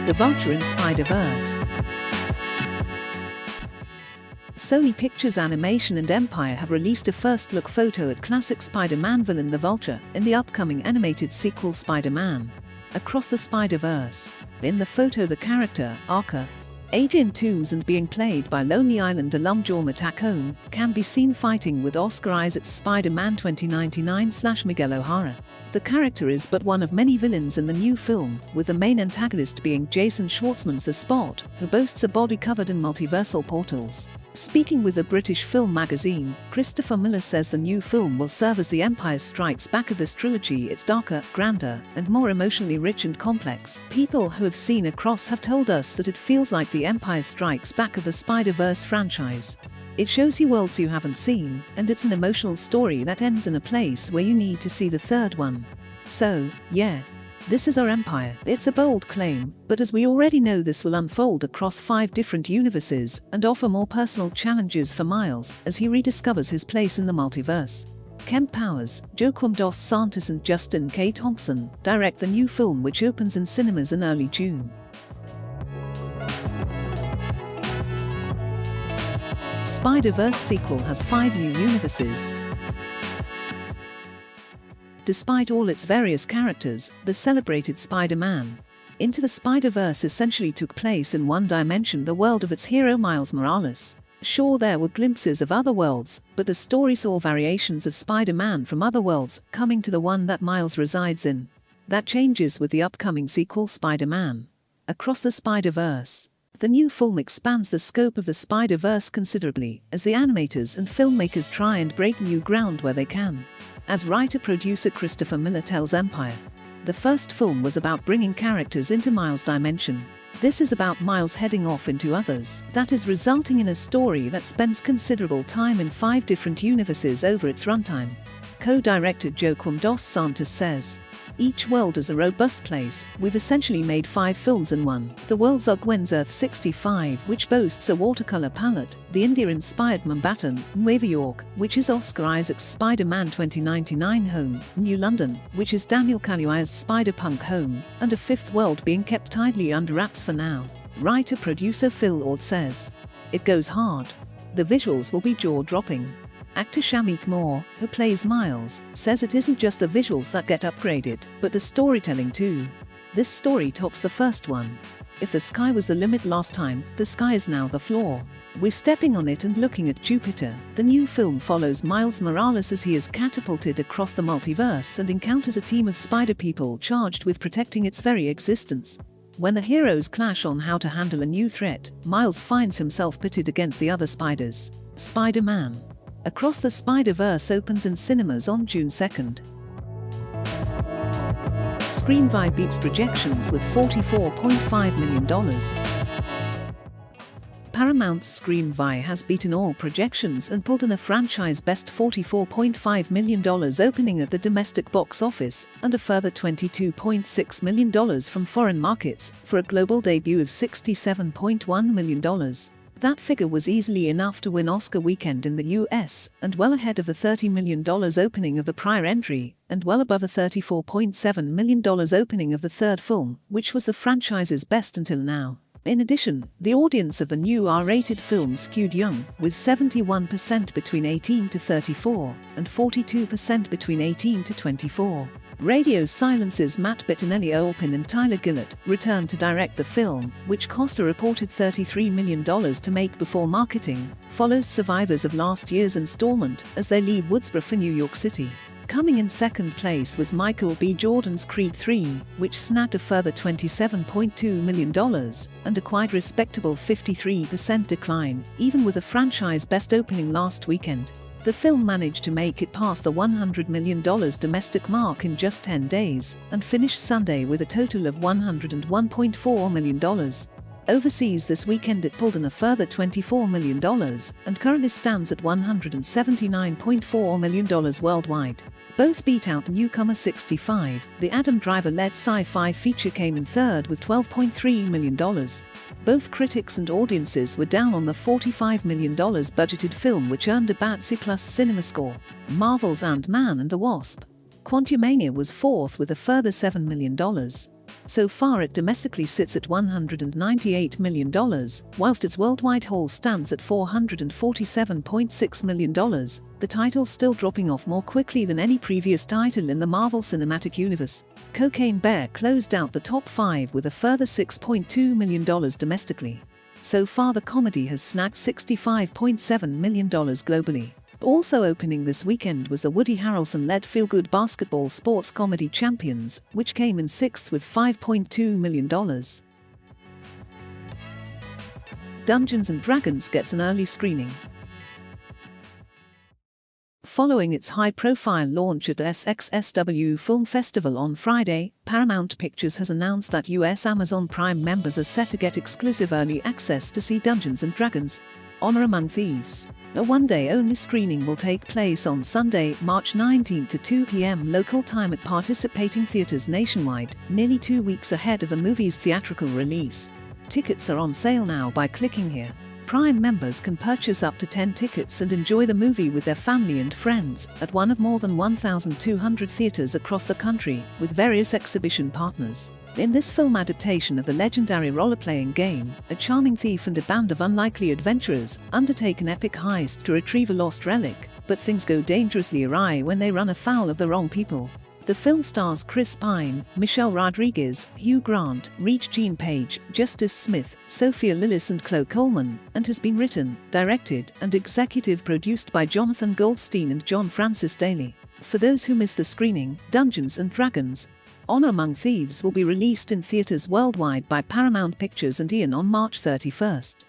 The Vulture in Spider-Verse. Sony Pictures Animation and Empire have released a first-look photo at classic Spider-Man villain the Vulture in the upcoming animated sequel Spider-Man Across the Spider-Verse. In the photo, the character, Arca, Adrian Toomes, and being played by Lonely Island alum Jorma Taccone, can be seen fighting with Oscar Isaac's Spider-Man 2099/Miguel O'Hara. The character is but one of many villains in the new film, with the main antagonist being Jason Schwartzman's The Spot, who boasts a body covered in multiversal portals. Speaking with the British Film magazine, Christopher Miller says the new film will serve as the Empire Strikes Back of this trilogy. It's darker, grander, and more emotionally rich and complex. People who have seen Across have told us that it feels like the Empire Strikes Back of the Spider-Verse franchise. It shows you worlds you haven't seen, and it's an emotional story that ends in a place where you need to see the third one. So, yeah. This is our Empire. It's a bold claim, but as we already know, this will unfold across 5 different universes and offer more personal challenges for Miles as he rediscovers his place in the multiverse. Kemp Powers, Joaquim dos Santos and Justin K. Thompson direct the new film, which opens in cinemas in early June. Spider-Verse sequel has 5 new universes. Despite all its various characters, the celebrated Spider-Man Into the Spider-Verse essentially took place in one dimension, the world of its hero Miles Morales. Sure, there were glimpses of other worlds, but the story saw variations of Spider-Man from other worlds coming to the one that Miles resides in. That changes with the upcoming sequel Spider-Man Across the Spider-Verse. The new film expands the scope of the Spider-Verse considerably, as the animators and filmmakers try and break new ground where they can. As writer-producer Christopher Miller tells Empire, the first film was about bringing characters into Miles' dimension. This is about Miles heading off into others. That is resulting in a story that spends considerable time in 5 different universes over its runtime. Co-director Joaquim dos Santos says, "Each world is a robust place. We've essentially made 5 films in one. The worlds are Gwen's Earth 65, which boasts a watercolor palette, the India-inspired Mumbattan, Nueva York, which is Oscar Isaac's Spider-Man 2099 home, New London, which is Daniel Kaluuya's Spider-Punk home, and a 5th world being kept tidily under wraps for now." Writer-producer Phil Lord says, "It goes hard. The visuals will be jaw-dropping." Actor Shamik Moore, who plays Miles, says it isn't just the visuals that get upgraded, but the storytelling too. "This story tops the first one. If the sky was the limit last time, the sky is now the floor. We're stepping on it and looking at Jupiter." The new film follows Miles Morales as he is catapulted across the multiverse and encounters a team of spider people charged with protecting its very existence. When the heroes clash on how to handle a new threat, Miles finds himself pitted against the other spiders. Spider-Man Across the Spider-Verse opens in cinemas on June 2nd. Screenvy beats projections with $44.5 million. Paramount's Screenvy has beaten all projections and pulled in a franchise best $44.5 million opening at the domestic box office, and a further $22.6 million from foreign markets, for a global debut of $67.1 million. That figure was easily enough to win Oscar weekend in the US, and well ahead of the $30 million opening of the prior entry, and well above the $34.7 million opening of the third film, which was the franchise's best until now. In addition, the audience of the new R-rated film skewed young, with 71% between 18 to 34, and 42% between 18 to 24. Radio Silence's Matt Bettinelli Olpin and Tyler Gillett returned to direct the film, which cost a reported $33 million to make before marketing, follows survivors of last year's installment as they leave Woodsboro for New York City. Coming in second place was Michael B. Jordan's Creed 3, which snagged a further $27.2 million, and a quite respectable 53% decline, even with the franchise best opening last weekend. The film managed to make it past the $100 million domestic mark in just 10 days, and finished Sunday with a total of $101.4 million. Overseas this weekend it pulled in a further $24 million, and currently stands at $179.4 million worldwide. Both beat out newcomer 65. The Adam Driver-led sci-fi feature came in third with $12.3 million. Both critics and audiences were down on the $45 million budgeted film, which earned a bad C+ cinema score. Marvel's Ant-Man and the Wasp: Quantumania was fourth with a further $7 million. So far it domestically sits at $198 million, whilst its worldwide haul stands at $447.6 million, the title still dropping off more quickly than any previous title in the Marvel Cinematic Universe. Cocaine Bear closed out the top 5 with a further $6.2 million domestically. So far the comedy has snagged $65.7 million globally. Also opening this weekend was the Woody Harrelson-led feel-good basketball sports comedy Champions, which came in 6th with $5.2 million. Dungeons & Dragons gets an early screening. Following its high-profile launch at the SXSW Film Festival on Friday, Paramount Pictures has announced that US Amazon Prime members are set to get exclusive early access to see Dungeons & Dragons: Honor Among Thieves. A one-day-only screening will take place on Sunday, March 19th at 2 p.m. local time at participating theaters nationwide, nearly 2 weeks ahead of the movie's theatrical release. Tickets are on sale now by clicking here. Prime members can purchase up to 10 tickets and enjoy the movie with their family and friends at one of more than 1,200 theaters across the country, with various exhibition partners. In this film adaptation of the legendary role-playing game, a charming thief and a band of unlikely adventurers undertake an epic heist to retrieve a lost relic, but things go dangerously awry when they run afoul of the wrong people. The film stars Chris Pine, Michelle Rodriguez, Hugh Grant, Regina Page, Justice Smith, Sophia Lillis and Chloe Coleman, and has been written, directed, and executive produced by Jonathan Goldstein and John Francis Daly. For those who missed the screening, Dungeons & Dragons: Honor Among Thieves will be released in theaters worldwide by Paramount Pictures and Ian on March 31st.